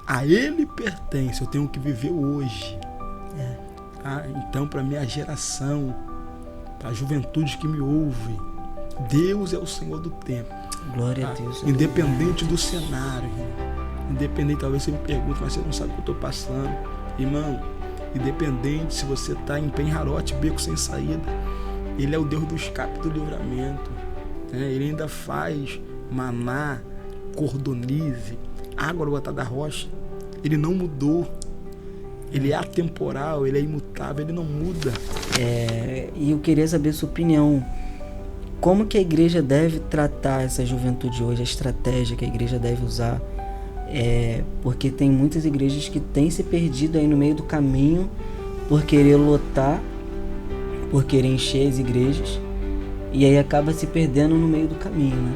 A Ele pertence, eu tenho que viver hoje. Então, para minha geração, para a juventude que me ouve, Deus é o Senhor do tempo. Glória a Deus. Independente do cenário, irmão. Independente, talvez você me pergunte, mas você não sabe o que eu estou passando. Irmão, independente se você está em penharote, beco sem saída, Ele é o Deus do escape, do livramento. Ele ainda faz maná, cordonize, água brotar da rocha. Ele não mudou. Ele é atemporal, Ele é imutável, Ele não muda. E eu queria saber a sua opinião. Como que a igreja deve tratar essa juventude hoje, a estratégia que a igreja deve usar? Porque tem muitas igrejas que têm se perdido aí no meio do caminho por querer lotar, por querer encher as igrejas, e aí acaba se perdendo no meio do caminho, né?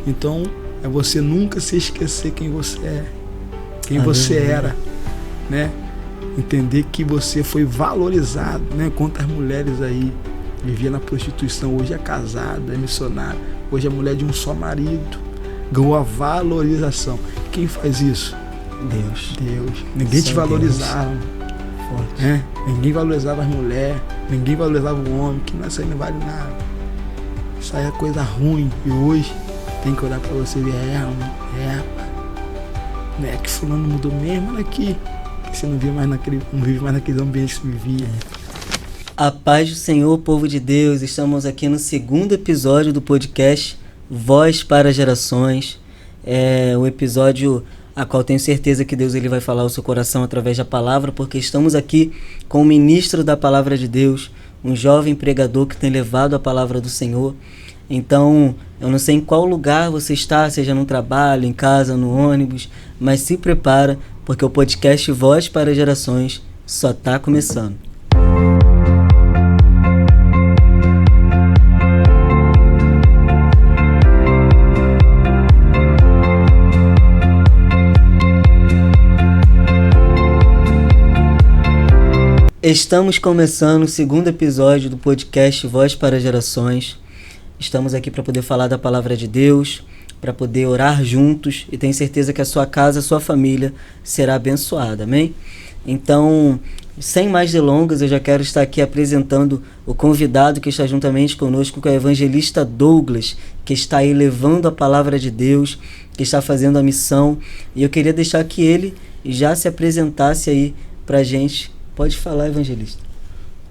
Então, é você nunca se esquecer quem você é, quem você era, né? Entender que você foi valorizado, né? Quantas mulheres aí vivia na prostituição, hoje é casada, é missionária, hoje é mulher de um só marido, ganhou a valorização. Quem faz isso? Deus. Ninguém te valorizava. Ninguém valorizava as mulheres, ninguém valorizava o homem, que isso aí não vale nada. Isso aí é coisa ruim. E hoje tem que olhar pra você e ver, não é que fulano mudou mesmo, olha aqui. Que você não vive mais naquele ambiente que você vivia. A paz do Senhor, povo de Deus. Estamos aqui no segundo episódio do podcast Voz para Gerações. É um episódio a qual tenho certeza que Deus ele vai falar ao seu coração através da palavra, porque estamos aqui com o ministro da palavra de Deus, um jovem pregador que tem levado a palavra do Senhor. Então, eu não sei em qual lugar você está, seja no trabalho, em casa, no ônibus, mas se prepara, porque o podcast Voz para Gerações só está começando. Estamos começando o segundo episódio do podcast Voz para Gerações. Estamos aqui para poder falar da palavra de Deus, para poder orar juntos, e tenho certeza que a sua casa, a sua família será abençoada, amém? Então, sem mais delongas, eu já quero estar aqui apresentando o convidado que está juntamente conosco, que é o evangelista Douglas, que está aí levando a palavra de Deus, que está fazendo a missão, e eu queria deixar que ele já se apresentasse aí para a gente. Pode falar, evangelista.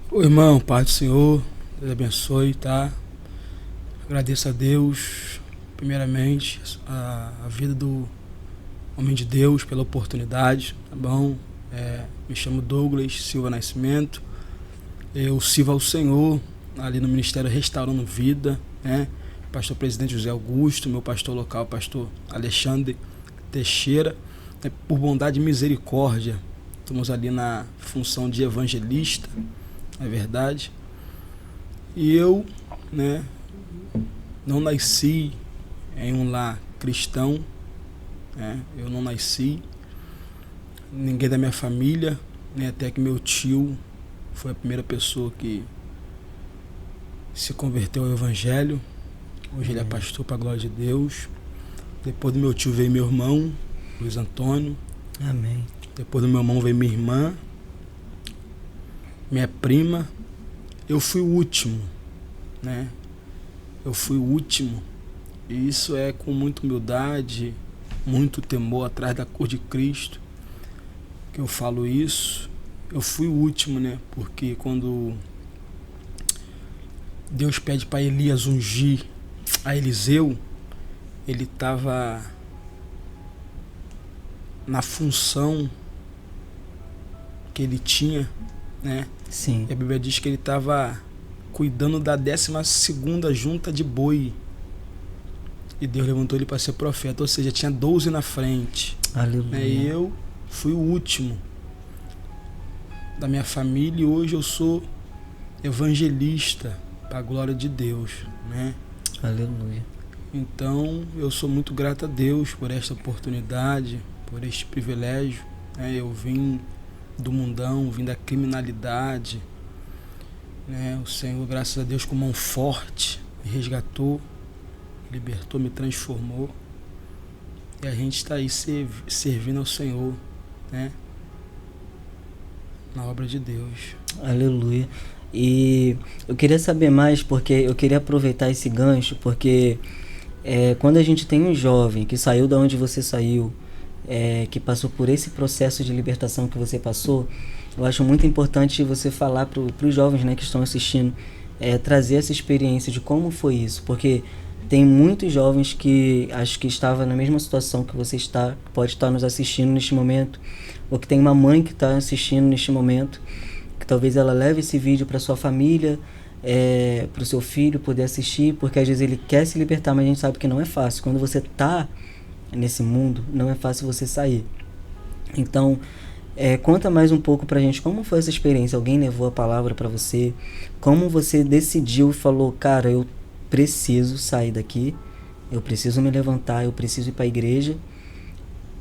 Ô irmão, Pai do Senhor, Deus abençoe, tá? Agradeço a Deus, primeiramente, a vida do homem de Deus pela oportunidade, tá bom? Me chamo Douglas Silva Nascimento, eu sirvo ao Senhor ali no Ministério Restaurando Vida, né? Pastor Presidente José Augusto, meu pastor local, pastor Alexandre Teixeira, né? Por bondade e misericórdia, estamos ali na função de evangelista, é verdade. E eu, né, não nasci em um lar cristão, né? Eu não nasci, ninguém da minha família, né? Até que meu tio foi a primeira pessoa que se converteu ao evangelho. Hoje ele é pastor para a glória de Deus. Depois do meu tio veio meu irmão, Luiz Antônio. Amém. Depois do meu irmão veio minha irmã, minha prima. Eu fui o último, né? Eu fui o último. E isso é com muita humildade, muito temor atrás da cor de Cristo que eu falo isso. Eu fui o último, né? Porque quando Deus pede para Elias ungir a Eliseu, ele estava na função que ele tinha, né? Sim. E a Bíblia diz que ele estava cuidando da 12ª junta de boi. E Deus levantou ele para ser profeta, ou seja, tinha 12 na frente. Aleluia. E eu fui o último da minha família e hoje eu sou evangelista para a glória de Deus, né? Aleluia. Então eu sou muito grato a Deus por esta oportunidade, por este privilégio, né? Eu vim do mundão, vim da criminalidade, né? O Senhor, graças a Deus, com mão forte, me resgatou, libertou, me transformou. E a gente está aí servindo ao Senhor, né? Na obra de Deus. Aleluia. E eu queria saber mais, porque eu queria aproveitar esse gancho, porque quando a gente tem um jovem que saiu da onde você saiu, que passou por esse processo de libertação que você passou, eu acho muito importante você falar para os jovens, né, que estão assistindo, trazer essa experiência de como foi isso, porque tem muitos jovens que acho que estavam na mesma situação que você está, pode estar nos assistindo neste momento, ou que tem uma mãe que está assistindo neste momento, que talvez ela leve esse vídeo para sua família, para o seu filho poder assistir, porque às vezes ele quer se libertar, mas a gente sabe que não é fácil. Quando você está nesse mundo, não é fácil você sair. Então, conta mais um pouco pra gente como foi essa experiência. Alguém levou a palavra para você? Como você decidiu e falou, cara, eu preciso sair daqui, eu preciso me levantar, eu preciso ir para a igreja.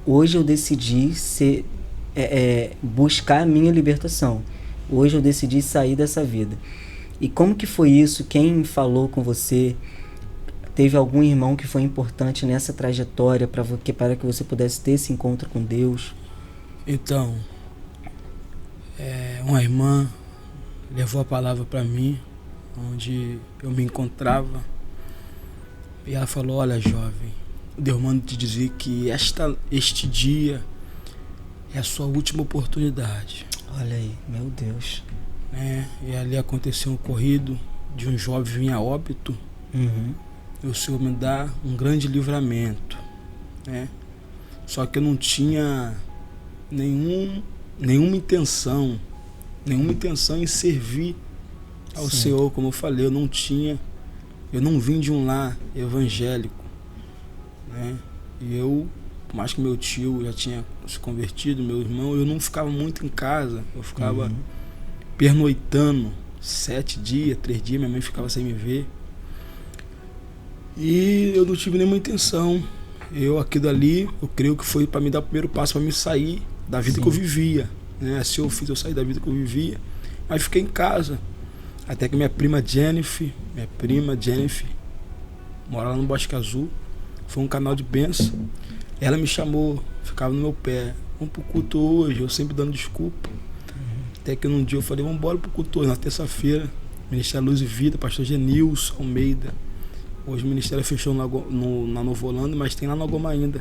Hoje eu decidi buscar a minha libertação. Hoje eu decidi sair dessa vida. E como que foi isso? Quem falou com você? Teve algum irmão que foi importante nessa trajetória para que você pudesse ter esse encontro com Deus? Então, uma irmã levou a palavra para mim, onde eu me encontrava, e ela falou, olha jovem, Deus manda te dizer que este dia é a sua última oportunidade. Olha aí, meu Deus. E ali aconteceu um ocorrido de um jovem vir a óbito. Uhum. E o Senhor me dá um grande livramento, né? Só que eu não tinha nenhuma intenção em servir ao Sim. Senhor, como eu falei, eu não vim de um lar evangélico, né? E eu, por mais que meu tio já tinha se convertido, meu irmão, eu não ficava muito em casa, eu ficava pernoitando 7 dias, 3 dias, minha mãe ficava sem me ver. E eu não tive nenhuma intenção. Aquilo ali, eu creio que foi para me dar o primeiro passo, para me sair da vida que eu vivia, né? Assim eu saí da vida que eu vivia, mas fiquei em casa. Até que minha prima Jennifer, mora lá no Bosque Azul, foi um canal de bênção. Ela me chamou, ficava no meu pé, vamos pro culto hoje, eu sempre dando desculpa. Até que num dia eu falei, vamos embora pro culto hoje, na terça-feira, Ministério Luz e Vida, pastor Genilson Almeida. Hoje o ministério fechou na Nova Holanda, mas tem lá na Goma ainda.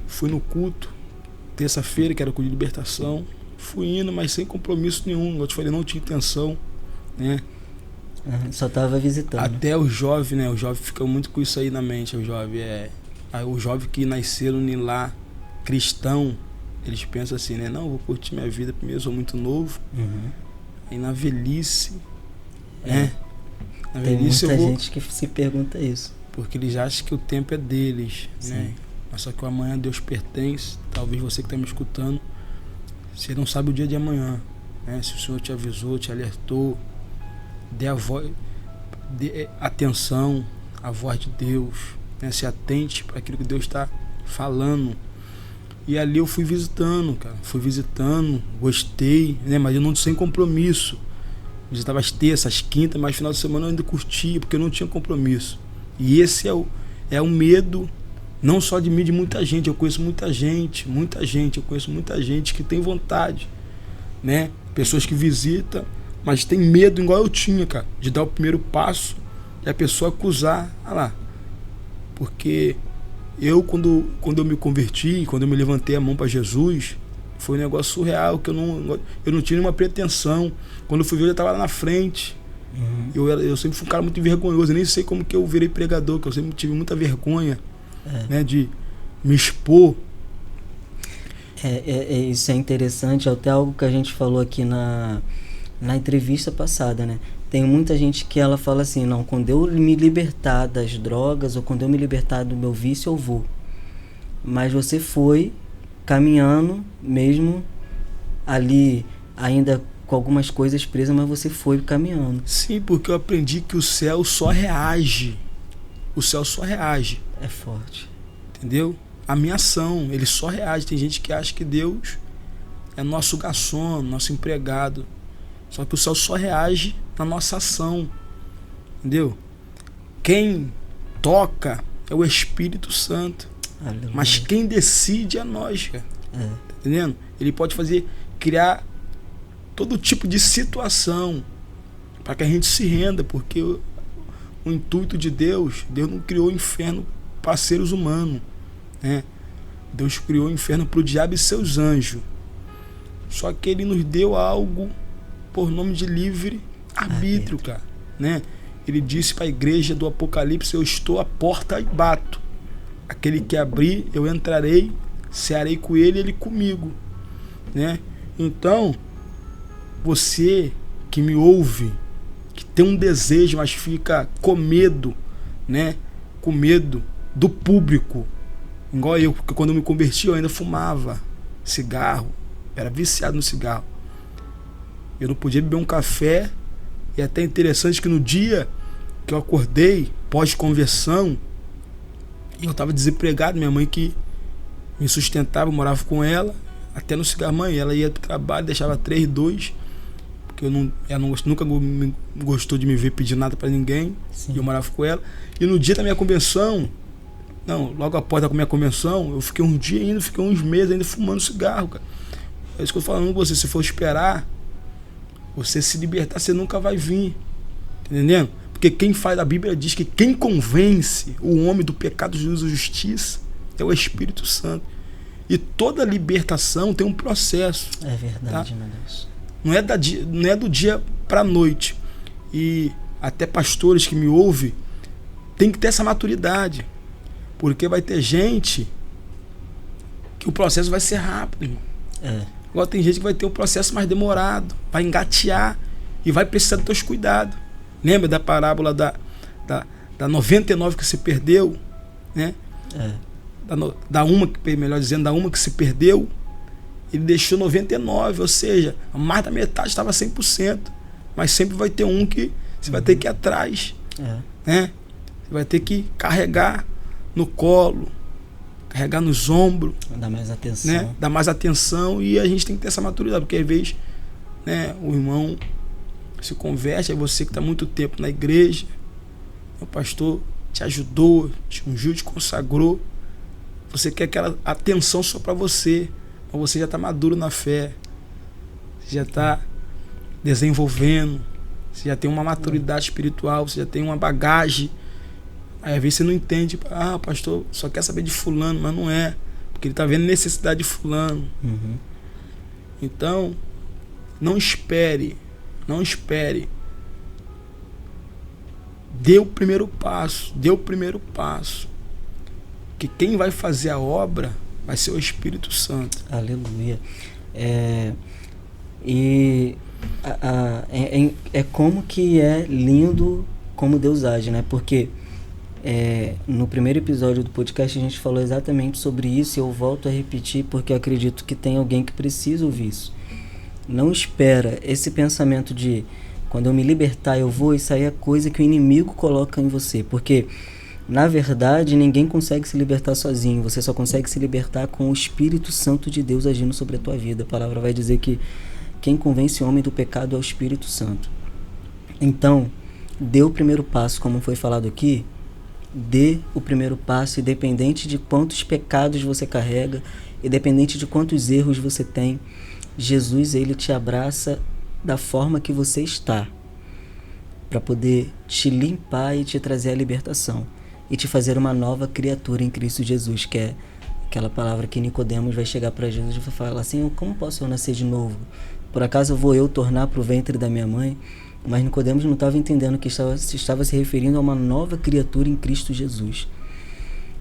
Fui no culto, terça-feira, que era o culto de libertação. Fui indo, mas sem compromisso nenhum. Eu te falei, não tinha intenção, né? Só estava visitando. Até o jovem, né? O jovem fica muito com isso aí na mente. O jovem que nasceram lá cristão, eles pensam assim, né? Não, vou curtir minha vida primeiro, eu sou muito novo. Aí na velhice, né? Tem muita gente que se pergunta isso. Porque eles acham que o tempo é deles, né? Mas só que o amanhã a Deus pertence. Talvez você que está me escutando, você não sabe o dia de amanhã, né? Se o Senhor te avisou, te alertou, dê atenção à voz de Deus, né? Se atente para aquilo que Deus está falando. E ali eu fui visitando, cara. Gostei, né? Mas eu não sem compromisso. Visitava as terças, as quintas, mas final de semana eu ainda curtia, porque eu não tinha compromisso. E esse é o medo, não só de mim, de muita gente. Eu conheço muita gente. Eu conheço muita gente que tem vontade, né? Pessoas que visitam, mas tem medo, igual eu tinha, cara, de dar o primeiro passo e a pessoa acusar. Ah lá. Porque quando eu me converti, quando eu me levantei a mão para Jesus, foi um negócio surreal, que eu não tinha nenhuma pretensão. Quando eu fui ver, eu já estava lá na frente. Eu sempre fui um cara muito vergonhoso. Eu nem sei como que eu virei pregador, que eu sempre tive muita vergonha, né, de me expor. Isso é interessante, até algo que a gente falou aqui na entrevista passada, né? Tem muita gente que ela fala assim, não, quando eu me libertar das drogas ou quando eu me libertar do meu vício, eu vou. Mas você foi caminhando, mesmo ali ainda com algumas coisas presas, mas você foi caminhando. Sim, porque eu aprendi que o céu só reage. O céu só reage. É forte. Entendeu? A minha ação, ele só reage. Tem gente que acha que Deus é nosso garçom, nosso empregado. Só que o céu só reage na nossa ação. Entendeu? Quem toca é o Espírito Santo. Aleluia. Mas quem decide é nós, cara. Tá entendendo? Ele pode criar todo tipo de situação para que a gente se renda, porque o intuito de Deus não criou o inferno para seres humanos, né? Deus criou o inferno para o diabo e seus anjos. Só que ele nos deu algo por nome de livre arbítrio, cara, né? Ele disse para a igreja do Apocalipse: eu estou à porta e bato. Aquele que abrir, eu entrarei, cearei com ele e ele comigo, né? Então, você que me ouve, que tem um desejo, mas fica com medo, né? Com medo do público, igual eu, porque quando eu me converti eu ainda fumava cigarro, era viciado no cigarro. Eu não podia beber um café, e é até interessante que no dia que eu acordei, pós-conversão, eu estava desempregado, minha mãe que me sustentava, eu morava com ela, até no cigarro. Mãe, ela ia para o trabalho, deixava 3, 2, porque ela nunca gostou de me ver pedir nada para ninguém. Sim. E eu morava com ela. E no dia da minha convenção, logo após a minha convenção, eu fiquei um dia ainda, fiquei uns meses ainda fumando cigarro, cara. É isso que eu falo com você, se for esperar você se libertar, você nunca vai vir, tá entendendo? Porque quem faz, a Bíblia diz que quem convence o homem do pecado, juízo e justiça é o Espírito Santo. E toda libertação tem um processo. É verdade, tá? Meu Deus. Não é do dia para a noite. E até pastores que me ouvem tem que ter essa maturidade. Porque vai ter gente que o processo vai ser rápido, irmão. Agora tem gente que vai ter um processo mais demorado, vai engatear e vai precisar dos teus cuidados. Lembra da parábola da 99 que se perdeu, né? Da uma que se perdeu, ele deixou 99, ou seja, mais da metade estava 100%, mas sempre vai ter um que você vai ter que ir atrás, né? Você vai ter que carregar no colo, carregar nos ombros, dar mais atenção, né? Dar mais atenção, e a gente tem que ter essa maturidade, porque às vezes, né, o irmão se converte, é você que está muito tempo na igreja, o pastor te ajudou, te ungiu, te consagrou, você quer aquela atenção só para você, mas você já está maduro na fé, você já está desenvolvendo, você já tem uma maturidade espiritual, você já tem uma bagagem. Aí às vezes você não entende, o pastor só quer saber de fulano, mas não é, porque ele está vendo necessidade de fulano. Então, não espere, dê o primeiro passo, que quem vai fazer a obra vai ser o Espírito Santo. Aleluia. Como que é lindo como Deus age, né? Porque no primeiro episódio do podcast a gente falou exatamente sobre isso, e eu volto a repetir porque eu acredito que tem alguém que precisa ouvir isso. Não espera esse pensamento de quando eu me libertar eu vou, isso aí é coisa que o inimigo coloca em você, porque na verdade ninguém consegue se libertar sozinho, você só consegue se libertar com o Espírito Santo de Deus agindo sobre a tua vida. A palavra vai dizer que quem convence o homem do pecado é o Espírito Santo. Então, dê o primeiro passo, como foi falado aqui. Dê o primeiro passo, independente de quantos pecados você carrega, independente de quantos erros você tem, Jesus, ele te abraça da forma que você está, para poder te limpar e te trazer a libertação e te fazer uma nova criatura em Cristo Jesus, que é aquela palavra que Nicodemos vai chegar para Jesus e vai falar assim: como posso eu nascer de novo? Por acaso vou eu tornar para o ventre da minha mãe? Mas Nicodemos não estava entendendo que estava se referindo a uma nova criatura em Cristo Jesus.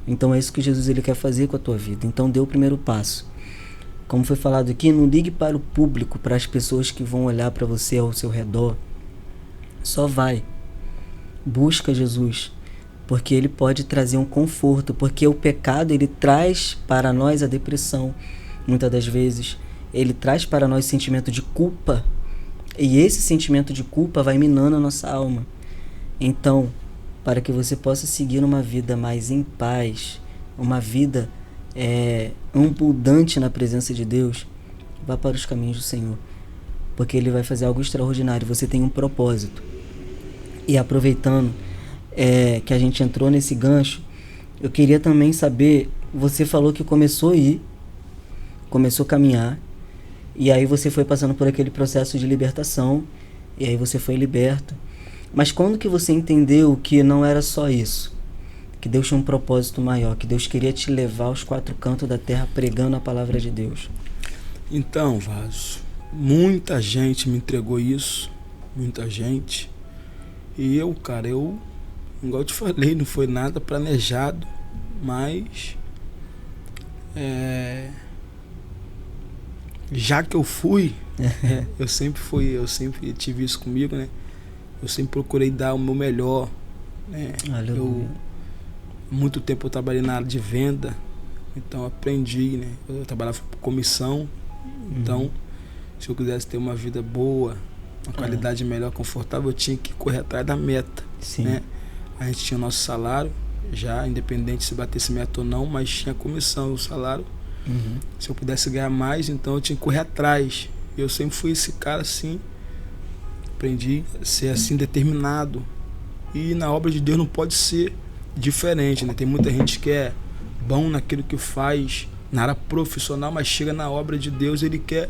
Então é isso que Jesus ele quer fazer com a tua vida. Então dê o primeiro passo. Como foi falado aqui, não ligue para o público, para as pessoas que vão olhar para você ao seu redor. Só vai. Busca Jesus, porque ele pode trazer um conforto, porque o pecado ele traz para nós a depressão. Muitas das vezes ele traz para nós sentimento de culpa. E esse sentimento de culpa vai minando a nossa alma. Então, para que você possa seguir uma vida mais em paz, uma vida abundante na presença de Deus, vá para os caminhos do Senhor. Porque Ele vai fazer algo extraordinário. Você tem um propósito. E aproveitando que a gente entrou nesse gancho, eu queria também saber você falou que começou a ir, começou a caminhar, e aí você foi passando por aquele processo de libertação, e aí você foi liberto. Mas quando que você entendeu que não era só isso? Que Deus tinha um propósito maior, que Deus queria te levar aos quatro cantos da terra pregando a palavra de Deus? Então, Vaso, muita gente me entregou isso, muita gente. E eu, cara, igual eu te falei, não foi nada planejado, mas já que eu fui, eu sempre tive isso comigo, né? Eu sempre procurei dar o meu melhor, né? Muito tempo eu trabalhei na área de venda, então eu aprendi, né? Eu trabalhava por comissão, então se eu quisesse ter uma vida boa, uma qualidade melhor, confortável, eu tinha que correr atrás da meta. Sim. Né? A gente tinha o nosso salário, já independente se batesse meta ou não, mas tinha comissão, o salário. Se eu pudesse ganhar mais, então eu tinha que correr atrás. Eu sempre fui esse cara assim, aprendi a ser assim, determinado. E na obra de Deus não pode ser diferente, né? Tem muita gente que é bom naquilo que faz na área profissional, mas chega na obra de Deus, ele quer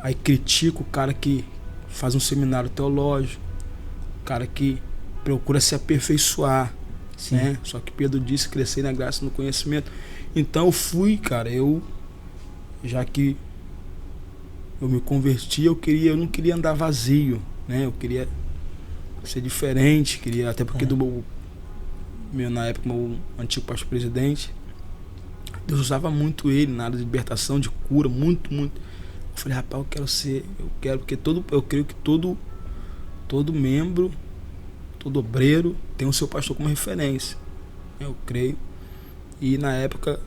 aí critica o cara que faz um seminário teológico, o cara que procura se aperfeiçoar, né? Só que Pedro disse crescer na graça e no conhecimento. Então eu fui, cara, já que eu me converti, eu não queria andar vazio, né? Eu queria ser diferente, até porque na época, meu antigo pastor presidente, Deus usava muito ele na área de libertação, de cura, muito. Eu falei, rapaz, porque eu creio que todo membro, todo obreiro tem o seu pastor como referência. Eu creio. E na época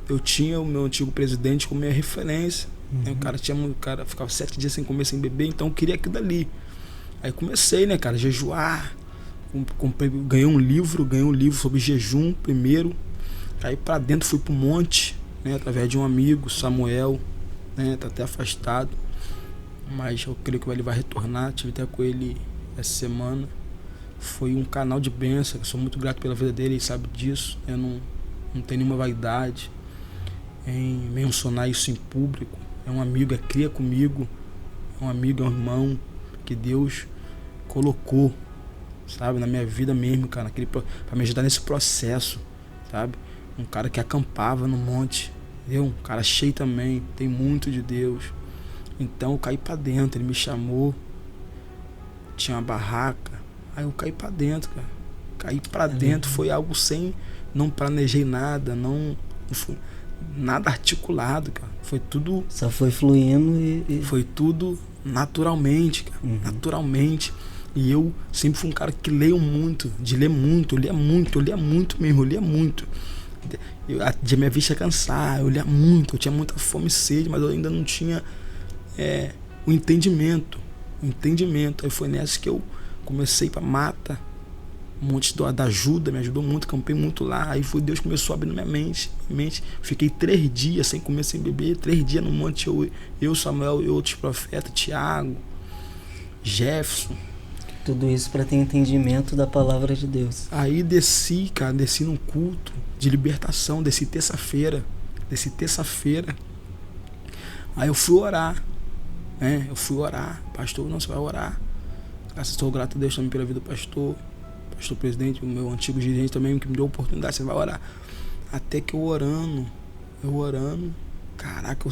eu tinha o meu antigo presidente como minha referência. O cara ficava 7 dias sem comer, sem beber, então eu queria aquilo dali. Aí comecei, né, cara, jejuar. Ganhei um livro sobre jejum primeiro. Aí pra dentro, fui pro monte, né, através de um amigo, Samuel, né, tá até afastado, mas eu creio que ele vai retornar. Tive até com ele essa semana. Foi um canal de bênção, eu sou muito grato pela vida dele, ele sabe disso. Eu não tenho nenhuma vaidade em mencionar isso em público. É um amigo, cria comigo, é um amigo, é um irmão que Deus colocou, sabe, na minha vida mesmo, cara, pra me ajudar nesse processo, sabe? Um cara que acampava no monte, entendeu? Um cara cheio também, tem muito de Deus. Então eu caí pra dentro, ele me chamou, tinha uma barraca, aí eu caí pra dentro, cara. Caí pra dentro, foi algo não planejei nada, não foi nada articulado, cara. Foi tudo... Só foi fluindo e... Foi tudo naturalmente, cara. Naturalmente. E eu sempre fui um cara que leio muito, de ler muito, eu lia muito mesmo, eu lia muito. De minha vista cansar, eu lia muito, eu tinha muita fome e sede, mas eu ainda não tinha o entendimento. Aí foi nessa que eu comecei pra mata, um monte da ajuda, me ajudou muito, campei muito lá. Aí foi Deus começou a abrir na minha mente. Fiquei 3 dias sem comer, sem beber, 3 dias no monte, eu Samuel e outros profetas, Tiago, Jefferson. Tudo isso para ter entendimento da palavra de Deus. Aí desci num culto de libertação, desci terça-feira. Aí eu fui orar, né? Pastor, não, você vai orar. Estou grato a Deus também pela vida do pastor presidente, o meu antigo gerente também, que me deu a oportunidade, você vai orar. Até que eu orando, caraca,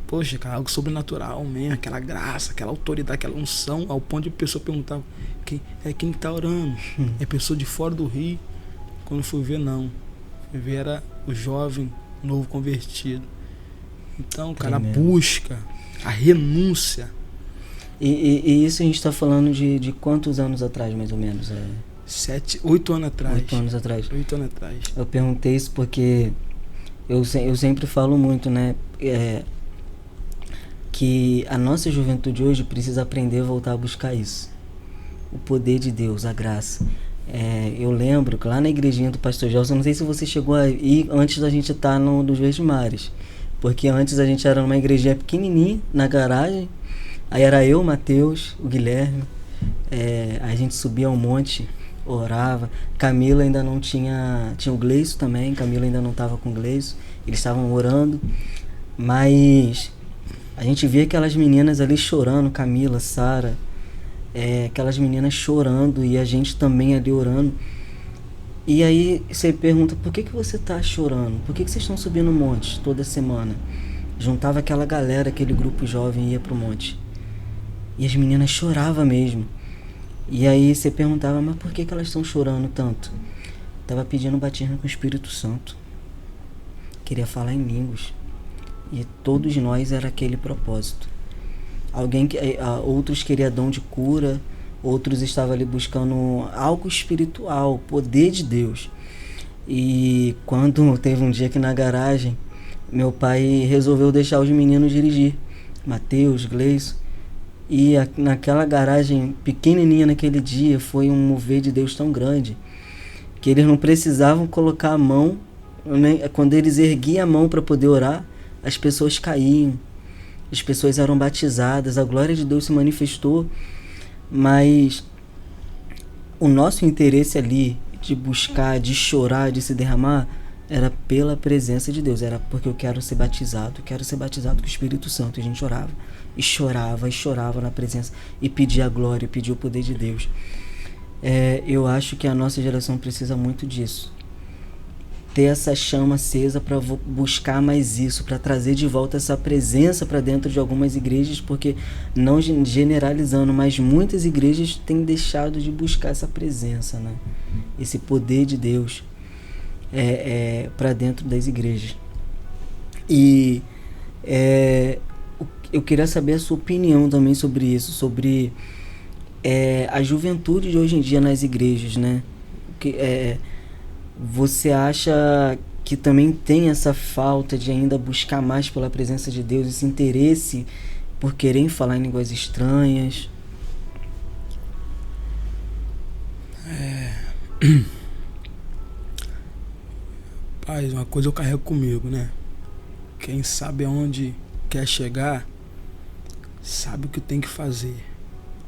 poxa, cara, algo sobrenatural mesmo, aquela graça, aquela autoridade, aquela unção, ao ponto de a pessoa perguntar quem tá orando? É pessoa de fora do Rio. Quando fui ver, não. Fui ver, era o jovem novo convertido. Então, cara, a busca, a renúncia. E isso a gente está falando de quantos anos atrás, mais ou menos? 8 anos atrás. 8 anos atrás. 8 anos atrás. Eu perguntei isso porque eu sempre falo muito, né? Que a nossa juventude hoje precisa aprender a voltar a buscar isso. O poder de Deus, a graça. Eu lembro que lá na igrejinha do pastor Gelson, não sei se você chegou a ir antes da gente estar nos Verdes Mares. Porque antes a gente era numa igrejinha pequenininha, na garagem. Aí era eu, o Matheus, o Guilherme. A gente subia um monte, orava. Camila ainda não tinha o Gleison também, Camila ainda não estava com o Gleison, eles estavam orando, mas a gente via aquelas meninas ali chorando, Camila, Sara, aquelas meninas chorando e a gente também ali orando. E aí você pergunta, por que você tá chorando? Por que vocês estão subindo o monte toda semana? Juntava aquela galera, aquele grupo jovem e ia pro monte. E as meninas choravam mesmo. E aí você perguntava, mas por que elas estão chorando tanto? Tava pedindo batismo com o Espírito Santo. Queria falar em línguas. E todos nós era aquele propósito. Outros queriam dom de cura, outros estavam ali buscando algo espiritual, poder de Deus. E quando teve um dia que na garagem, meu pai resolveu deixar os meninos dirigir, Mateus, Gleison, e naquela garagem pequenininha naquele dia foi um mover de Deus tão grande que eles não precisavam colocar a mão, né? Quando eles erguiam a mão para poder orar, as pessoas caíam, as pessoas eram batizadas, a glória de Deus se manifestou. Mas o nosso interesse ali de buscar, de chorar, de se derramar, era pela presença de Deus, era porque eu quero ser batizado com o Espírito Santo. E a gente orava, e chorava na presença, e pedia a glória, e pedia o poder de Deus. Eu acho que a nossa geração precisa muito disso, ter essa chama acesa para buscar mais isso, para trazer de volta essa presença para dentro de algumas igrejas, porque, não generalizando, mas muitas igrejas têm deixado de buscar essa presença, né? Esse poder de Deus para dentro das igrejas. E eu queria saber a sua opinião também sobre isso, sobre a juventude de hoje em dia nas igrejas, né? Você acha que também tem essa falta de ainda buscar mais pela presença de Deus, esse interesse por querer falar em línguas estranhas? Pai, uma coisa eu carrego comigo, né? Quem sabe aonde quer chegar, sabe o que tem que fazer,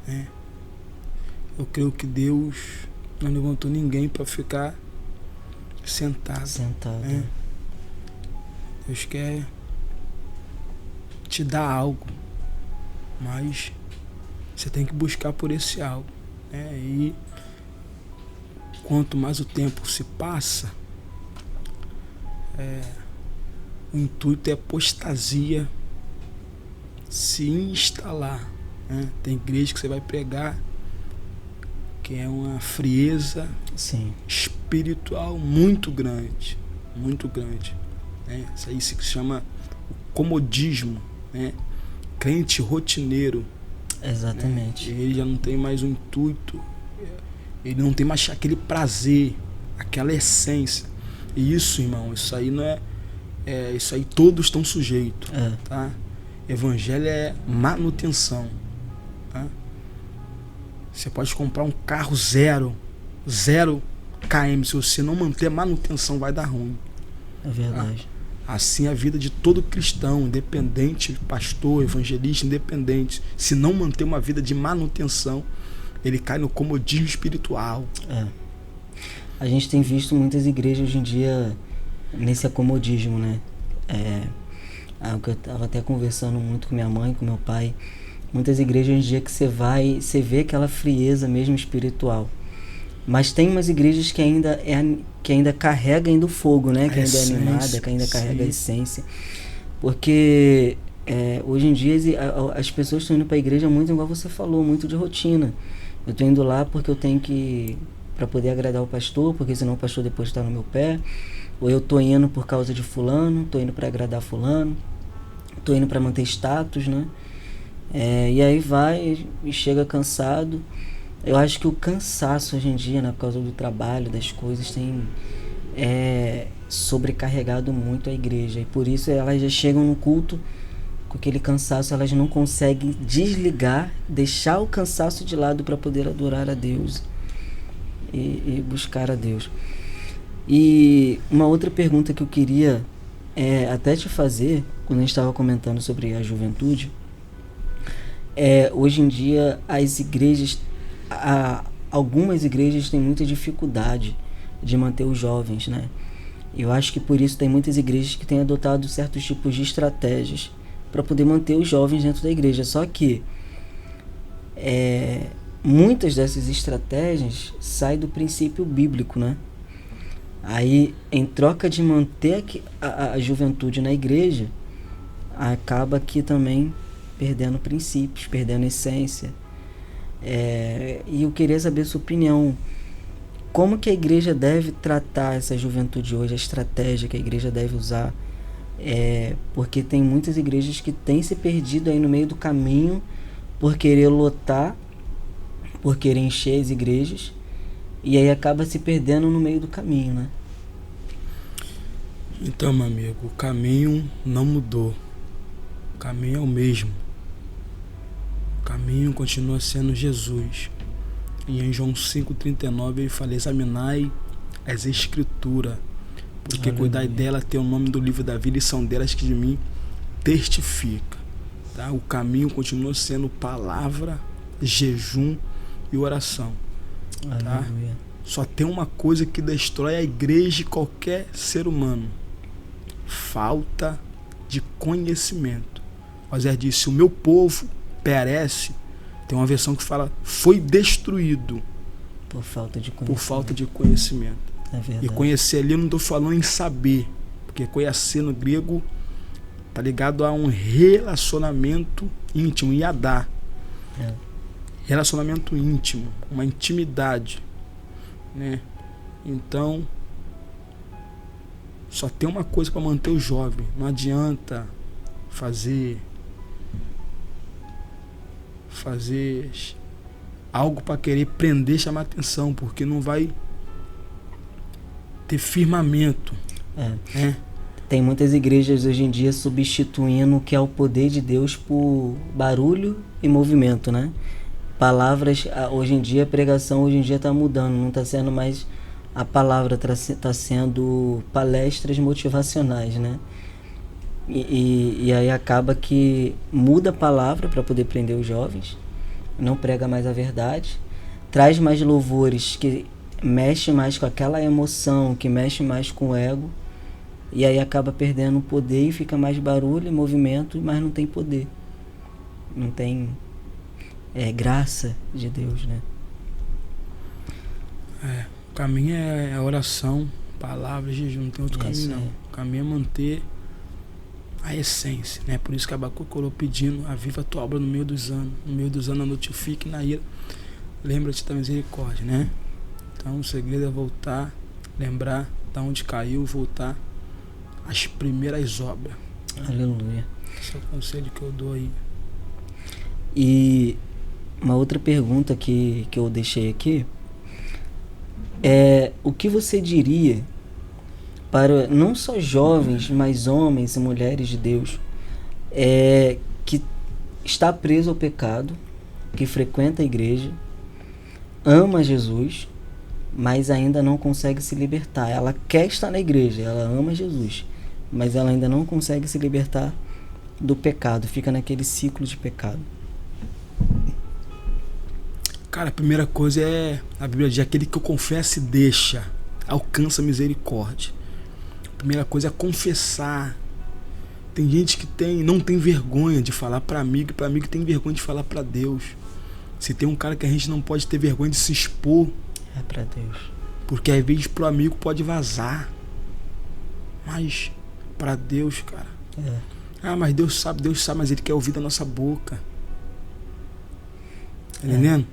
né? Eu creio que Deus não levantou ninguém para ficar sentado. Né? Deus quer te dar algo, mas você tem que buscar por esse algo, né? E quanto mais o tempo se passa, o intuito é apostasia se instalar, né? Tem igreja que você vai pregar que é uma frieza espiritual muito grande, né? Isso aí se chama o comodismo, né? Crente rotineiro. Exatamente. Né? Ele já não tem mais o intuito, ele não tem mais aquele prazer, aquela essência. E isso, irmão, isso aí não isso aí todos estão sujeitos, tá? Evangelho é manutenção, tá? Você pode comprar um carro zero km, se você não manter a manutenção vai dar ruim. É verdade. Assim é a vida de todo cristão, independente, pastor, evangelista, independente. Se não manter uma vida de manutenção, ele cai no comodismo espiritual. A gente tem visto muitas igrejas hoje em dia nesse acomodismo, né? Eu estava até conversando muito com minha mãe, com meu pai. Muitas igrejas hoje em dia que você vê aquela frieza mesmo espiritual. Mas tem umas igrejas que ainda carrega o fogo, né? Que ainda é animada, que ainda carrega a essência. Porque hoje em dia as pessoas estão indo para a igreja muito igual você falou, muito de rotina. Eu estou indo lá porque eu tenho que... para poder agradar o pastor, porque senão o pastor depois está no meu pé. Ou eu estou indo por causa de fulano, estou indo para agradar fulano, estou indo para manter status, né? E aí vai e chega cansado. Eu acho que o cansaço hoje em dia, né, por causa do trabalho, das coisas, tem sobrecarregado muito a igreja. E por isso elas já chegam no culto com aquele cansaço, elas não conseguem desligar, deixar o cansaço de lado para poder adorar a Deus e buscar a Deus. E uma outra pergunta que eu queria até te fazer, quando a gente estava comentando sobre a juventude, hoje em dia as igrejas, algumas igrejas têm muita dificuldade de manter os jovens, né? Eu acho que por isso tem muitas igrejas que têm adotado certos tipos de estratégias para poder manter os jovens dentro da igreja. Só que muitas dessas estratégias saem do princípio bíblico, né? Aí, em troca de manter a juventude na igreja, acaba aqui também perdendo princípios, perdendo essência. E eu queria saber a sua opinião. Como que a igreja deve tratar essa juventude hoje, a estratégia que a igreja deve usar? Porque tem muitas igrejas que têm se perdido aí no meio do caminho por querer lotar, por querer encher as igrejas, e aí acaba se perdendo no meio do caminho, né? Então, meu amigo, o caminho não mudou. O caminho é o mesmo. O caminho continua sendo Jesus. E em João 5,39 ele fala: examinai as escrituras, porque cuidai dela, tem o nome do livro da vida, e são delas que de mim testifica. Tá? O caminho continua sendo palavra, jejum e oração. Tá? Só tem uma coisa que destrói a igreja e qualquer ser humano: falta de conhecimento. Moisés disse: o meu povo perece. Tem uma versão que fala: foi destruído por falta de conhecimento. É verdade. E conhecer ali, eu não estou falando em saber, porque conhecer no grego tá ligado a um relacionamento íntimo, yadá. Relacionamento íntimo, uma intimidade, né? Então, só tem uma coisa para manter o jovem. Não adianta fazer algo para querer prender, chamar atenção, porque não vai ter firmamento. Tem muitas igrejas hoje em dia substituindo o que é o poder de Deus por barulho e movimento, né? Palavras, hoje em dia, a pregação hoje em dia está mudando, não está sendo mais a palavra, está sendo palestras motivacionais, né? E aí acaba que muda a palavra para poder prender os jovens, não prega mais a verdade, traz mais louvores que mexe mais com aquela emoção, que mexe mais com o ego, e aí acaba perdendo o poder e fica mais barulho e movimento, mas não tem poder, não tem graça de Deus, né? O caminho é a oração, palavra, jejum, não tem outro caminho não. O caminho é manter a essência, né? Por isso que Abacuque colou pedindo: aviva a tua obra no meio dos anos, notifique na ira, lembra-te da misericórdia, né? Então o segredo é voltar, lembrar da onde caiu, voltar às primeiras obras. Aleluia. Esse é o conselho que eu dou aí. E uma outra pergunta que eu deixei aqui é: o que você diria para não só jovens, mas homens e mulheres de Deus que está preso ao pecado, que frequenta a igreja, ama Jesus, mas ainda não consegue se libertar? Ela quer estar na igreja, ela ama Jesus, mas ela ainda não consegue se libertar do pecado, fica naquele ciclo de pecado. Cara, a primeira coisa a Bíblia diz: aquele que eu confesso e deixa, alcança misericórdia. A primeira coisa é confessar. Tem gente que não tem vergonha de falar para amigo, e para amigo tem vergonha de falar para Deus. Se tem um cara que a gente não pode ter vergonha de se expor, é para Deus. Porque às vezes pro amigo pode vazar, mas para Deus, cara, mas Deus sabe, mas Ele quer ouvir da nossa boca. Tá entendendo?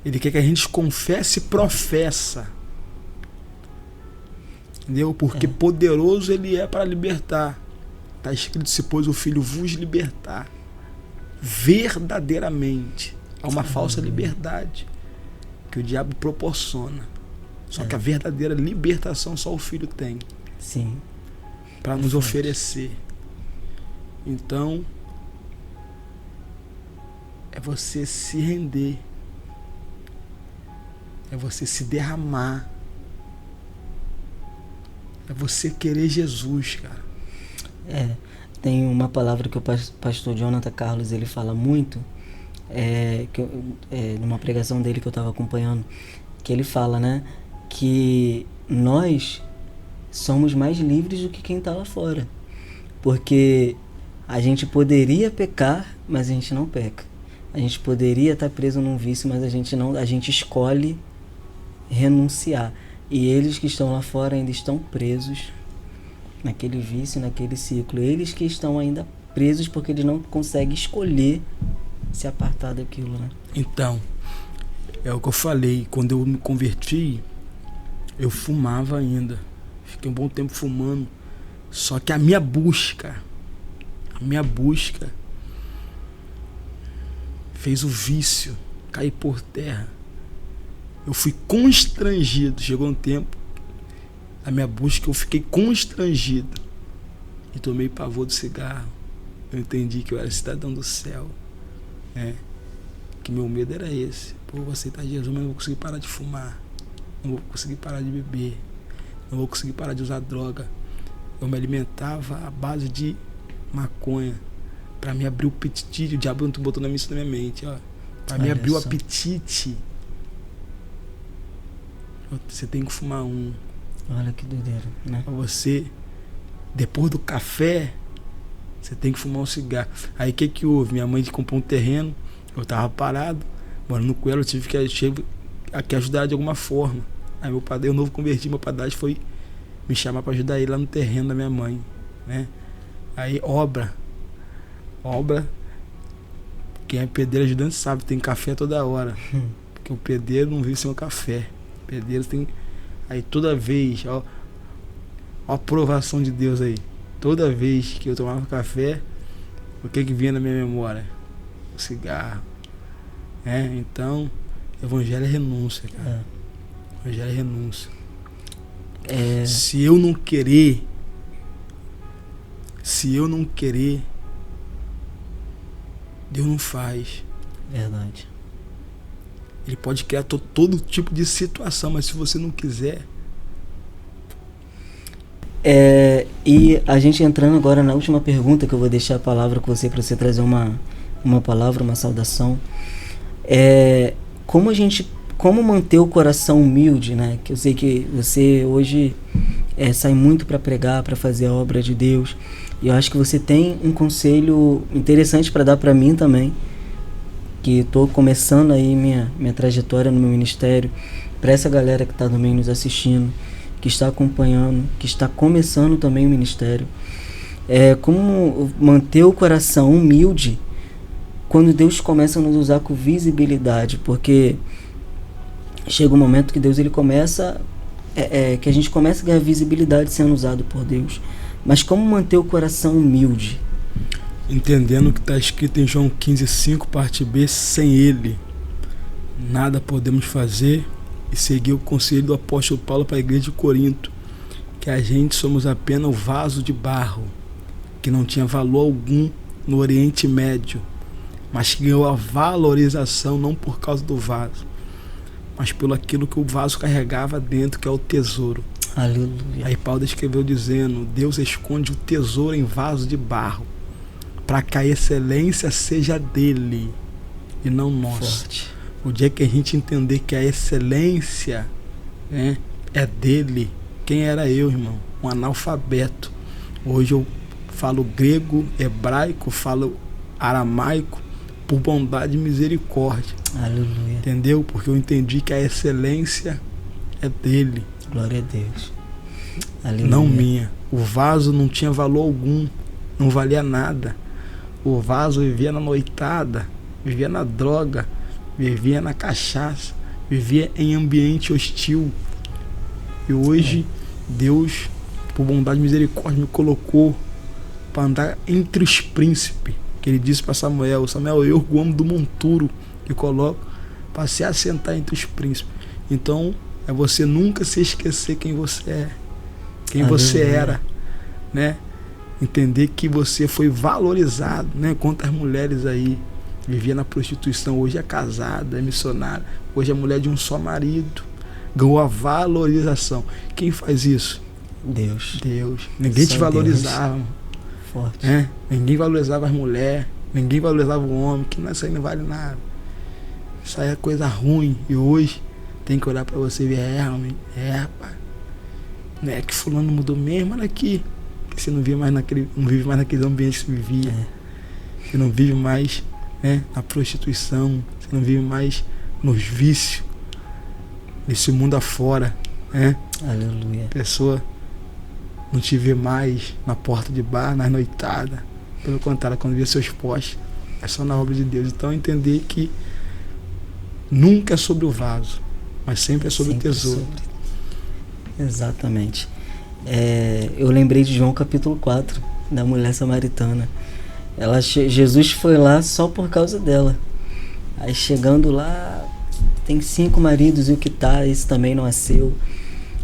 Ele quer que a gente confesse e professa. Entendeu? Porque poderoso Ele é para libertar. Está escrito: se pois o Filho vos libertar, verdadeiramente. Há uma falsa liberdade que o diabo proporciona. Só que a verdadeira libertação só o Filho tem. Sim. Para nos oferecer. Então, é você se render. É você se derramar. É você querer Jesus, cara. Tem uma palavra que o pastor Jonathan Carlos ele fala muito, numa pregação dele que eu estava acompanhando, que ele fala, né, que nós somos mais livres do que quem está lá fora, porque a gente poderia pecar, mas a gente não peca. A gente poderia estar preso num vício, mas a gente escolhe renunciar. E eles que estão lá fora ainda estão presos naquele vício, naquele ciclo. Eles que estão ainda presos porque eles não conseguem escolher se apartar daquilo, né? Então, é o que eu falei. Quando eu me converti, eu fumava ainda. Fiquei um bom tempo fumando. Só que a minha busca fez o vício cair por terra. Eu fui constrangido. Chegou um tempo, a minha busca, eu fiquei constrangido e tomei pavor do cigarro. Eu entendi que eu era cidadão do céu, né? Que meu medo era esse. Pô, eu vou aceitar Jesus, mas não vou conseguir parar de fumar, não vou conseguir parar de beber, não vou conseguir parar de usar droga. Eu me alimentava à base de maconha para me abrir o apetite. O diabo não botou isso na minha mente, ó. Para me abrir o apetite, você tem que fumar um. Olha que doideira, né? Pra você, depois do café, você tem que fumar um cigarro. Aí o que houve? Minha mãe comprou um terreno, eu tava parado, morando com ela, eu tive que ajudar de alguma forma. Aí meu padre, eu novo converti, meu padrasto foi me chamar para ajudar ele lá no terreno da minha mãe, né? Aí obra, quem é pedreiro ajudante sabe, tem café toda hora, porque o pedreiro não vive sem o café. O pedreiro tem. Aí toda vez, ó a aprovação de Deus aí, toda vez que eu tomava café, o que vinha na minha memória? O cigarro, então evangelho é renúncia, cara. Evangelho é renúncia. Se eu não querer, Deus não faz. Verdade. Ele pode criar todo tipo de situação, mas se você não quiser. E a gente entrando agora na última pergunta, que eu vou deixar a palavra com você para você trazer uma palavra, uma saudação. Como manter o coração humilde, né? Que eu sei que você hoje sai muito para pregar, para fazer a obra de Deus. E eu acho que você tem um conselho interessante para dar para mim também, que estou começando aí minha trajetória no meu ministério, para essa galera que está também nos assistindo, que está acompanhando, que está começando também o ministério. Como manter o coração humilde quando Deus começa a nos usar com visibilidade, porque chega um momento que Deus ele começa, que a gente começa a ganhar visibilidade sendo usado por Deus. Mas como manter o coração humilde? Entendendo o que está escrito em João 15:5, parte B, sem Ele nada podemos fazer, e seguir o conselho do apóstolo Paulo para a igreja de Corinto, que a gente somos apenas o vaso de barro, que não tinha valor algum no Oriente Médio, mas que ganhou a valorização não por causa do vaso, mas pelo aquilo que o vaso carregava dentro, que é o tesouro. Aleluia. Aí Paulo escreveu dizendo: Deus esconde o tesouro em vaso de barro, para que a excelência seja dele e não nossa. Forte. O dia que a gente entender que a excelência, é dele. Quem era eu, irmão? Um analfabeto. Hoje eu falo grego, hebraico, falo aramaico, por bondade e misericórdia. Aleluia. Entendeu? Porque eu entendi que a excelência é dele. Glória a Deus. Aleluia. Não minha. O vaso não tinha valor algum, não valia nada. O vaso vivia na noitada, vivia na droga, vivia na cachaça, vivia em ambiente hostil. E hoje Deus, por bondade e misericórdia, me colocou para andar entre os príncipes. Que ele disse para Samuel: Samuel, eu, o homem do monturo, que coloco para se assentar entre os príncipes. Então é você nunca se esquecer quem você é, quem você era, né? Entender que você foi valorizado, né? Quantas mulheres aí vivia na prostituição, hoje é casada, é missionária, hoje é mulher de um só marido, ganhou a valorização. Quem faz isso? Deus. Ninguém te valorizava. Forte. Ninguém valorizava as mulheres, Ninguém valorizava o homem, que isso aí não vale nada. Isso aí é coisa ruim. E hoje tem que olhar pra você e ver, realmente, rapaz. Não é que fulano mudou mesmo, olha aqui. Que você não vive mais naquele ambiente que você vivia. Você não vive mais, né, na prostituição. Você não vive mais nos vícios. Nesse mundo afora, né? Aleluia. A pessoa não te vê mais na porta de bar, nas noitadas. Pelo contrário, quando vê seus postes, é só na obra de Deus. Então entender que nunca é sobre o vaso, mas sempre é sobre o tesouro. Exatamente. Eu lembrei de João capítulo 4, da mulher samaritana. Jesus foi lá só por causa dela. Aí chegando lá, tem 5 maridos e o que tá, esse também não é seu.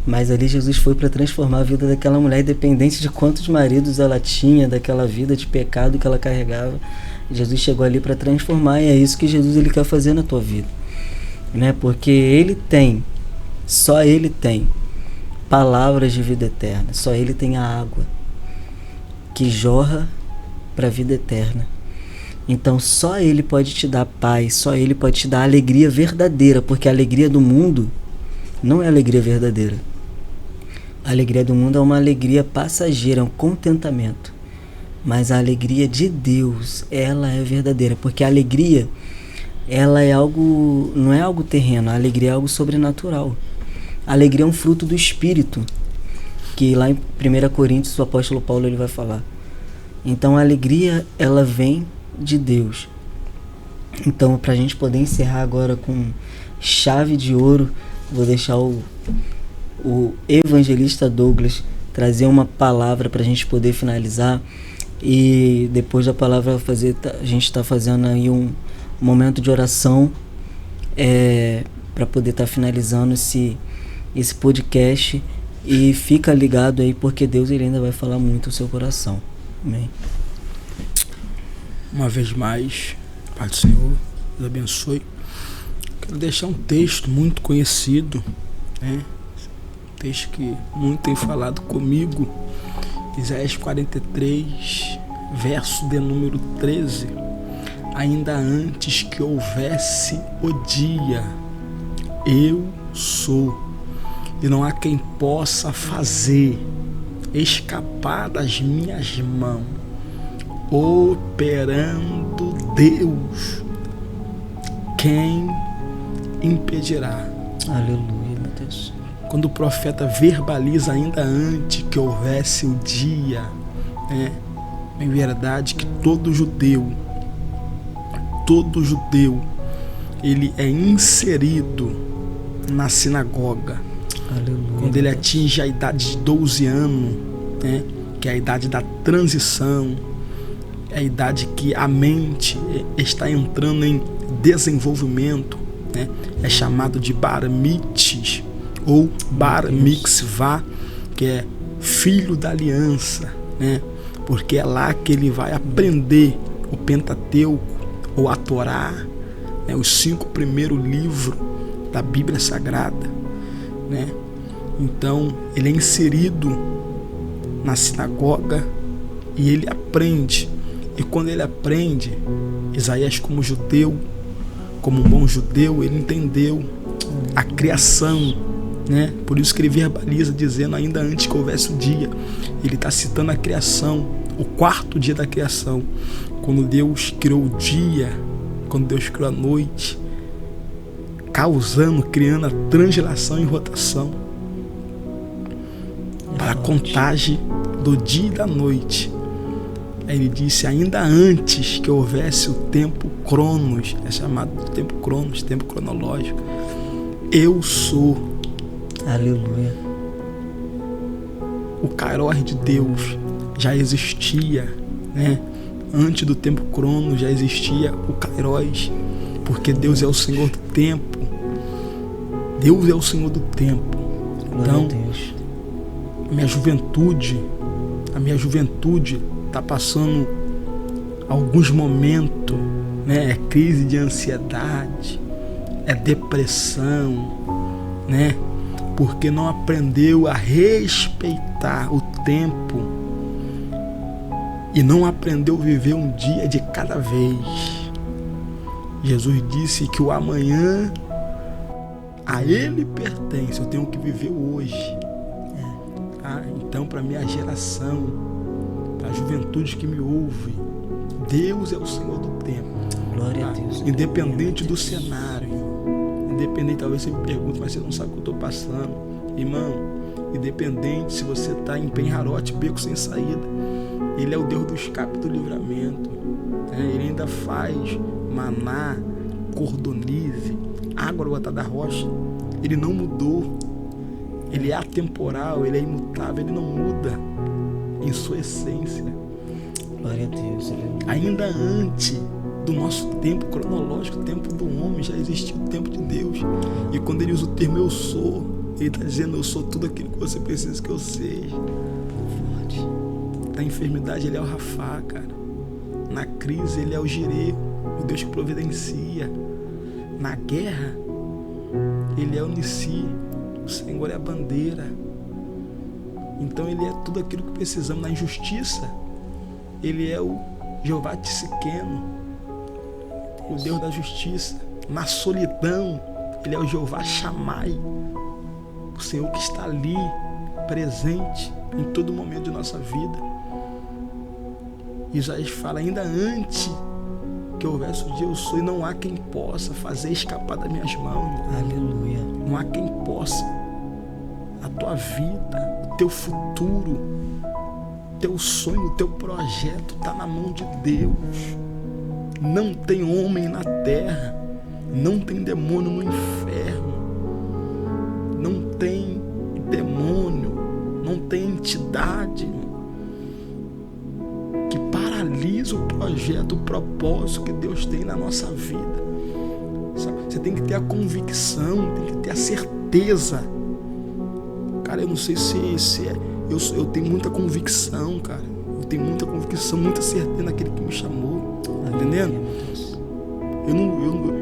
Mas ali Jesus foi para transformar a vida daquela mulher, independente de quantos maridos ela tinha, daquela vida de pecado que ela carregava. Jesus chegou ali para transformar, e é isso que Jesus ele quer fazer na tua vida, né? Porque ele tem, só ele tem palavras de vida eterna, só ele tem a água que jorra para a vida eterna. Então só ele pode te dar paz, só ele pode te dar alegria verdadeira, porque a alegria do mundo não é alegria verdadeira. A alegria do mundo é uma alegria passageira, é um contentamento. Mas a alegria de Deus, ela é verdadeira, porque a alegria, ela é algo, não é algo terreno, a alegria é algo sobrenatural. A alegria é um fruto do Espírito, que lá em 1 Coríntios o apóstolo Paulo ele vai falar. Então a alegria, ela vem de Deus. Então, para a gente poder encerrar agora com chave de ouro, vou deixar o evangelista Douglas trazer uma palavra para a gente poder finalizar, e depois da palavra a gente está fazendo aí um momento de oração para poder estar finalizando esse podcast, e fica ligado aí porque Deus ele ainda vai falar muito ao seu coração. Amém. Uma vez mais, Pai do Senhor, Deus abençoe. Quero deixar um texto muito conhecido, né? Texto que muito tem falado comigo, Isaías 43, verso de número 13. Ainda antes que houvesse o dia, eu sou, e não há quem possa fazer escapar das minhas mãos. Operando Deus, quem impedirá? Aleluia, meu Deus. Quando o profeta verbaliza ainda antes que houvesse o dia, né? Em verdade que todo judeu, ele é inserido na sinagoga. Aleluia. Quando ele atinge a idade de 12 anos, né? Que é a idade da transição, é a idade que a mente está entrando em desenvolvimento, né? É chamado de bar mitzvah ou bar mitzvah, que é filho da aliança, né? Porque é lá que ele vai aprender o Pentateuco ou a Torá, né? Os 5 primeiros livros da Bíblia Sagrada, né? Então ele é inserido na sinagoga e ele aprende. E quando ele aprende, Isaías como judeu, como um bom judeu, ele entendeu a criação, né? Por isso que ele verbaliza dizendo ainda antes que houvesse o dia. Ele está citando a criação, o 4º dia da criação, quando Deus criou o dia, quando Deus criou a noite, criando a translação e rotação para a contagem do dia e da noite. Aí ele disse, ainda antes que houvesse o tempo Cronos, é chamado de tempo Cronos, tempo cronológico, eu sou. Aleluia. O Kairos de Deus já existia, né? Antes do tempo Cronos já existia o Kairos, porque Deus é o Senhor do tempo. Deus é o Senhor do tempo. Então, a minha juventude está passando alguns momentos, né? É crise de ansiedade, é depressão, né? Porque não aprendeu a respeitar o tempo e não aprendeu a viver um dia de cada vez. Jesus disse que o amanhã a Ele pertence, eu tenho que viver hoje. Então, para minha geração, para a juventude que me ouve, Deus é o Senhor do tempo. Glória a Deus. Independente do cenário, independente, talvez você me pergunte, mas você não sabe o que eu estou passando. Irmão, independente se você está em penharote, beco sem saída, Ele é o Deus do escape, do livramento. Ele ainda faz maná, cordonize, água brotar da rocha. Ele não mudou. Ele é atemporal, Ele é imutável, Ele não muda em sua essência. Glória a Deus. Ainda antes do nosso tempo cronológico, o tempo do homem, já existia o tempo de Deus. E quando Ele usa o termo eu sou, Ele está dizendo eu sou tudo aquilo que você precisa que eu seja. Na enfermidade Ele é o Rafá, cara. Na crise Ele é o Jirê, o Deus que providencia. Na guerra Ele é o Nissi, o Senhor é a bandeira. Então Ele é tudo aquilo que precisamos. Na injustiça Ele é o Jeová Tsidkenu, o Deus da justiça. Na solidão Ele é o Jeová Shammai, o Senhor que está ali, presente em todo momento de nossa vida. Isaías fala, ainda antes que houvesse o dia eu sou, e não há quem possa fazer escapar das minhas mãos. Aleluia. Não há quem possa. A tua vida, o teu futuro, teu sonho, o teu projeto está na mão de Deus. Não tem homem na terra, não tem demônio no inferno, não tem demônio, não tem entidade que paralisa o projeto, o propósito que Deus tem na nossa vida. Você tem que ter a convicção, tem que ter a certeza. Cara, eu não sei se é. Eu tenho muita convicção, cara. Eu tenho muita convicção, muita certeza naquele que me chamou. Tá entendendo?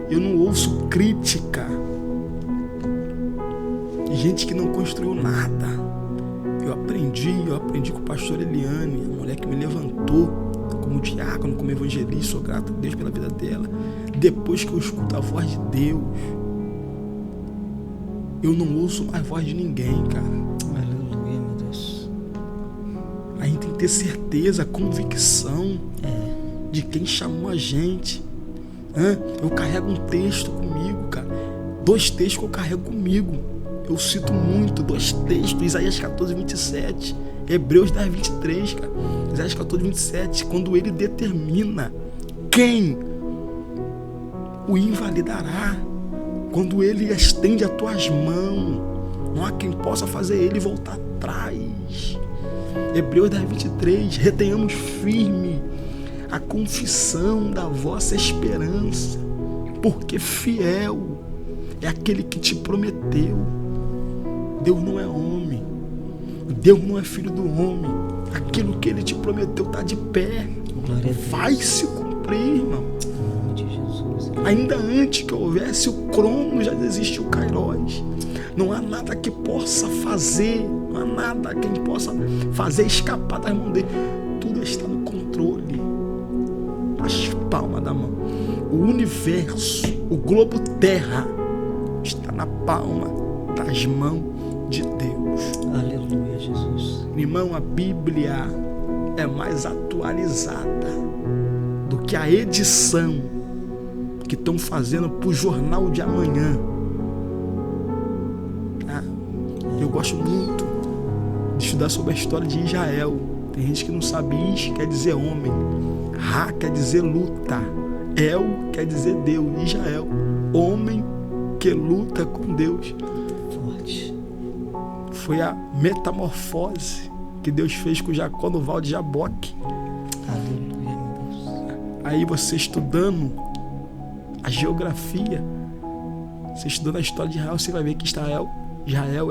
Eu não ouço crítica de gente que não construiu nada. Eu aprendi com o pastor Eliane, a mulher que me levantou como diácono, como evangelista. Sou grato a Deus pela vida dela. Depois que eu escuto a voz de Deus, eu não ouço mais voz de ninguém, cara. Aleluia, meu Deus. A gente tem que ter certeza, convicção de quem chamou a gente. Eu carrego um texto comigo, cara. 2 textos que eu carrego comigo. Eu cito muito 2 textos. Isaías 14, 27. Hebreus 10, 23, cara. Isaías 14, 27. Quando Ele determina quem o invalidará. Quando Ele estende as tuas mãos, não há quem possa fazer Ele voltar atrás. Hebreus 10, 23. Retenhamos firme a confissão da vossa esperança, porque fiel é aquele que te prometeu. Deus não é homem, Deus não é filho do homem. Aquilo que Ele te prometeu está de pé, vai se cumprir, irmão. Ainda antes que houvesse o Cronos, já existe o Kairos. Não há nada que possa fazer, não há nada quem possa fazer escapar das mãos dele. Tudo está no controle, as palmas da mão. O universo, o globo terra está na palma das mãos de Deus. Aleluia, Jesus. Irmão, a Bíblia é mais atualizada do que a edição que estão fazendo para o jornal de amanhã. Eu gosto muito de estudar sobre a história de Israel. Tem gente que não sabe. Ish quer dizer homem, Ra quer dizer luta, El quer dizer Deus. Israel, homem que luta com Deus. Forte. Foi a metamorfose que Deus fez com Jacó no Val de Jaboque. Aleluia, meu Deus. Aí você estudando a geografia, você estudando a história de Israel, você vai ver que Israel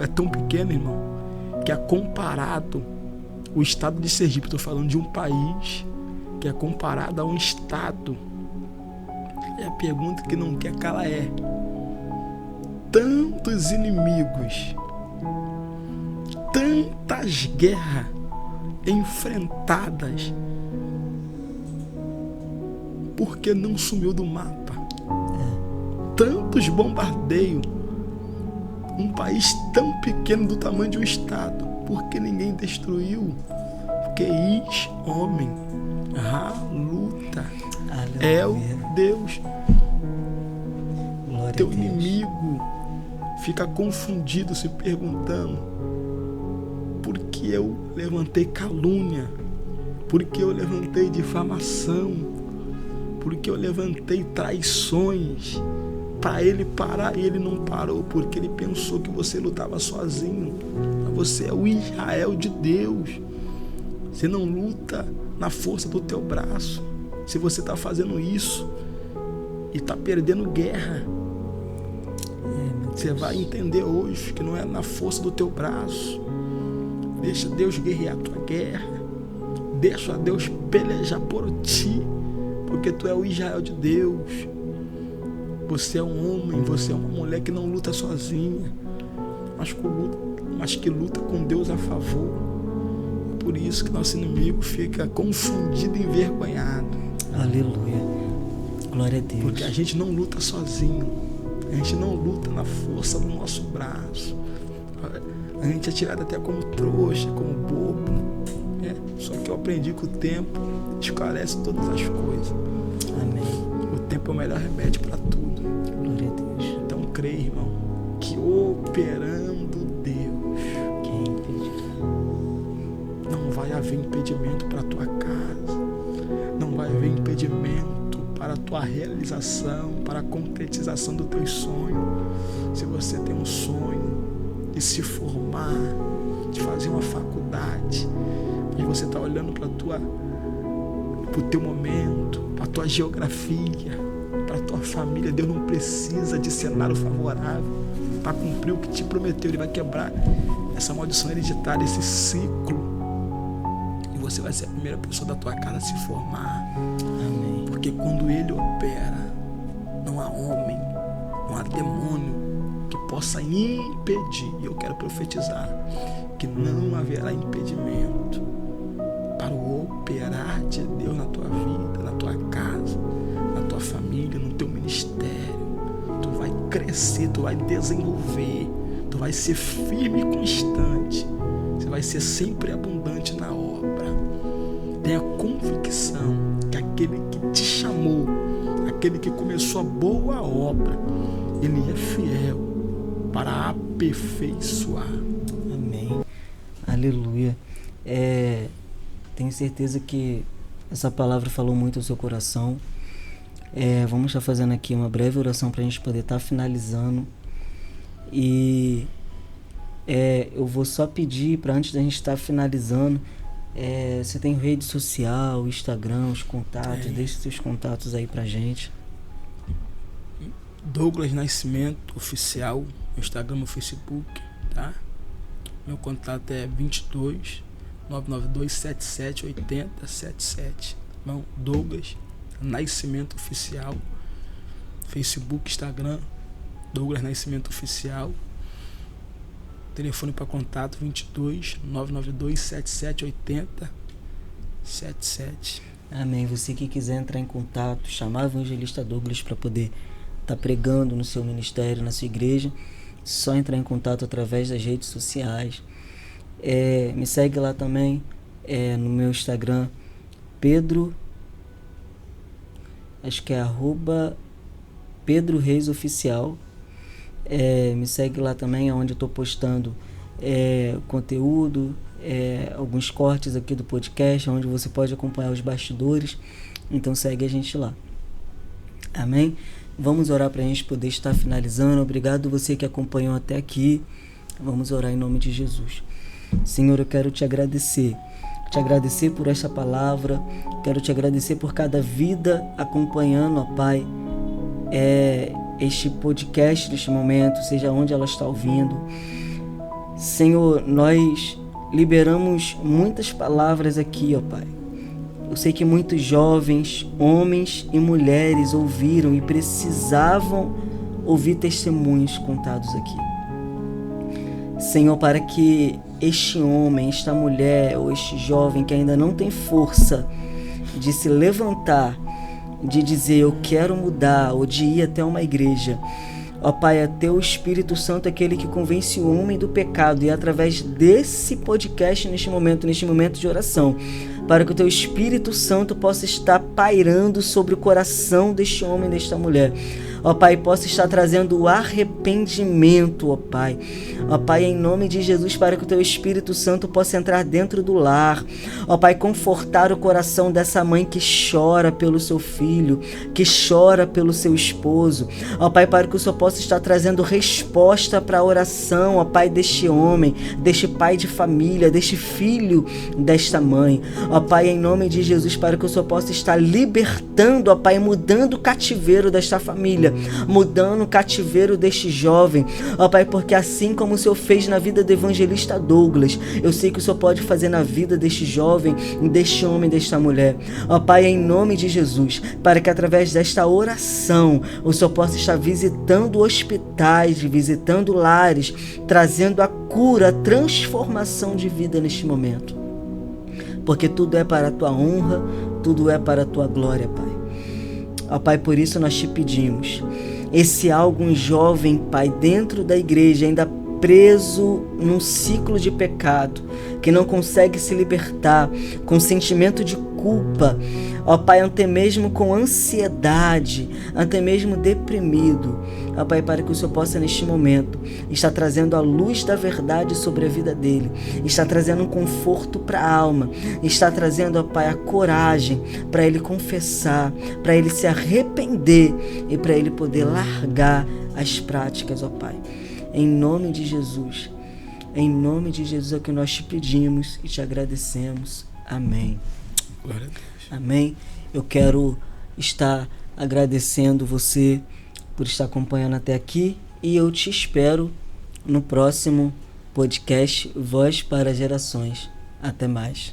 é tão pequeno, irmão, que é comparado o estado de Sergipe. Estou falando de um país que é comparado a um estado. E a pergunta que não quer calar é: tantos inimigos, tantas guerras enfrentadas Por que não sumiu do mapa? Tantos bombardeios. Um país tão pequeno do tamanho de um estado. Por que ninguém destruiu? Porque homem, luta. É o Deus. Glória Teu a Deus. inimigo fica confundido, se perguntando: por que eu levantei calúnia? Por que eu levantei difamação? Por que eu levantei traições? Para ele parar, e ele não parou, porque ele pensou que você lutava sozinho. Você é o Israel de Deus. Você não luta na força do teu braço. Se você está fazendo isso e está perdendo guerra, você vai entender hoje que não é na força do teu braço. Deixa Deus guerrear a tua guerra. Deixa Deus pelejar por ti, porque tu é o Israel de Deus. Você é um homem, você é uma mulher que não luta sozinha, mas que luta com Deus a favor. Por isso que nosso inimigo fica confundido e envergonhado. Aleluia. Glória a Deus. Porque a gente não luta sozinho. A gente não luta na força do nosso braço. A gente é tirado até como trouxa, como bobo. Só que eu aprendi que o tempo esclarece todas as coisas. Amém. O tempo é o melhor remédio para tudo. Glória a Deus. Então creia, irmão, que operando Deus, Quem impedirá? não vai haver impedimento para a tua casa. Não vai haver impedimento para a tua realização, para a concretização do teu sonho. Se você tem um sonho de se formar, de fazer uma faculdade, e você está olhando para o teu momento, para a tua geografia, para a tua família, Deus não precisa de cenário favorável para cumprir o que te prometeu. Ele vai quebrar essa maldição hereditária, esse ciclo, e você vai ser a primeira pessoa da tua casa a se formar. Amém. Porque quando Ele opera, não há homem, não há demônio que possa impedir. E eu quero profetizar que não haverá impedimento para o operar de Deus na tua vida, na tua casa, na tua família, no teu ministério. Tu vai crescer, tu vai desenvolver, tu vai ser firme e constante. Você vai ser sempre abundante na obra. Tenha convicção que aquele que te chamou, aquele que começou a boa obra, ele é fiel para aperfeiçoar. Amém. Aleluia. Tenho certeza que essa palavra falou muito ao seu coração. Vamos estar fazendo aqui uma breve oração para a gente poder estar finalizando. E eu vou só pedir para, antes da gente estar finalizando, você tem rede social, Instagram, os contatos, deixe seus contatos aí pra gente. Douglas Nascimento Oficial, no Instagram, no Facebook, tá? Meu contato é 22 992 77 80 77. Irmão, Douglas Nascimento Oficial, Facebook, Instagram, Douglas Nascimento Oficial. Telefone para contato 22 992 77 80 77. Amém. Você que quiser entrar em contato, chamar o evangelista Douglas para poder estar pregando no seu ministério, na sua igreja, só entrar em contato através das redes sociais. Me segue lá também, no meu Instagram, Pedro, acho que é @Pedro Reis Oficial. Me segue lá também, onde eu estou postando conteúdo, alguns cortes aqui do podcast, onde você pode acompanhar os bastidores. Então segue a gente lá. Amém? Vamos orar para a gente poder estar finalizando. Obrigado você que acompanhou até aqui. Vamos orar em nome de Jesus. Senhor, eu quero te agradecer por esta palavra, quero te agradecer por cada vida acompanhando, ó Pai, este podcast neste momento, seja onde ela está ouvindo. Senhor, nós liberamos muitas palavras aqui, ó Pai. Eu sei que muitos jovens, homens e mulheres ouviram e precisavam ouvir testemunhos contados aqui. Senhor, para que este homem, esta mulher ou este jovem que ainda não tem força de se levantar de dizer eu quero mudar ou de ir até uma igreja, ó Pai, é teu Espírito Santo aquele que convence o homem do pecado, e através desse podcast, neste momento de oração, para que o teu Espírito Santo possa estar pairando sobre o coração deste homem e desta mulher, ó Pai, possa estar trazendo o arrependimento, ó Pai. Ó Pai, em nome de Jesus, para que o teu Espírito Santo possa entrar dentro do lar, ó Pai, confortar o coração dessa mãe que chora pelo seu filho, que chora pelo seu esposo, ó Pai, para que o Senhor possa estar trazendo resposta para a oração, ó Pai, deste homem, deste pai de família, deste filho desta mãe, ó Pai, em nome de Jesus, para que o Senhor possa estar libertando, ó Pai, mudando o cativeiro desta família, mudando o cativeiro deste jovem, ó Pai, porque assim como o Senhor fez na vida do evangelista Douglas, eu sei que o Senhor pode fazer na vida deste jovem, deste homem, desta mulher, ó Pai, em nome de Jesus, para que através desta oração o Senhor possa estar visitando hospitais, visitando lares, trazendo a cura, a transformação de vida neste momento, porque tudo é para a tua honra, tudo é para a tua glória, Pai. Ó Pai, por isso nós te pedimos, esse algum jovem, Pai, dentro da igreja, ainda preso num ciclo de pecado, que não consegue se libertar, com sentimento de culpa, ó Pai, até mesmo com ansiedade, até mesmo deprimido, ó Pai, para que o Senhor possa neste momento estar trazendo a luz da verdade sobre a vida dele, está trazendo um conforto para a alma, está trazendo, ó Pai, a coragem para ele confessar, para ele se arrepender e para ele poder largar as práticas, ó Pai. Em nome de Jesus é o que nós te pedimos e te agradecemos. Amém. Glória a Deus. Amém. Eu quero estar agradecendo você por estar acompanhando até aqui, e eu te espero no próximo podcast Voz para Gerações. Até mais.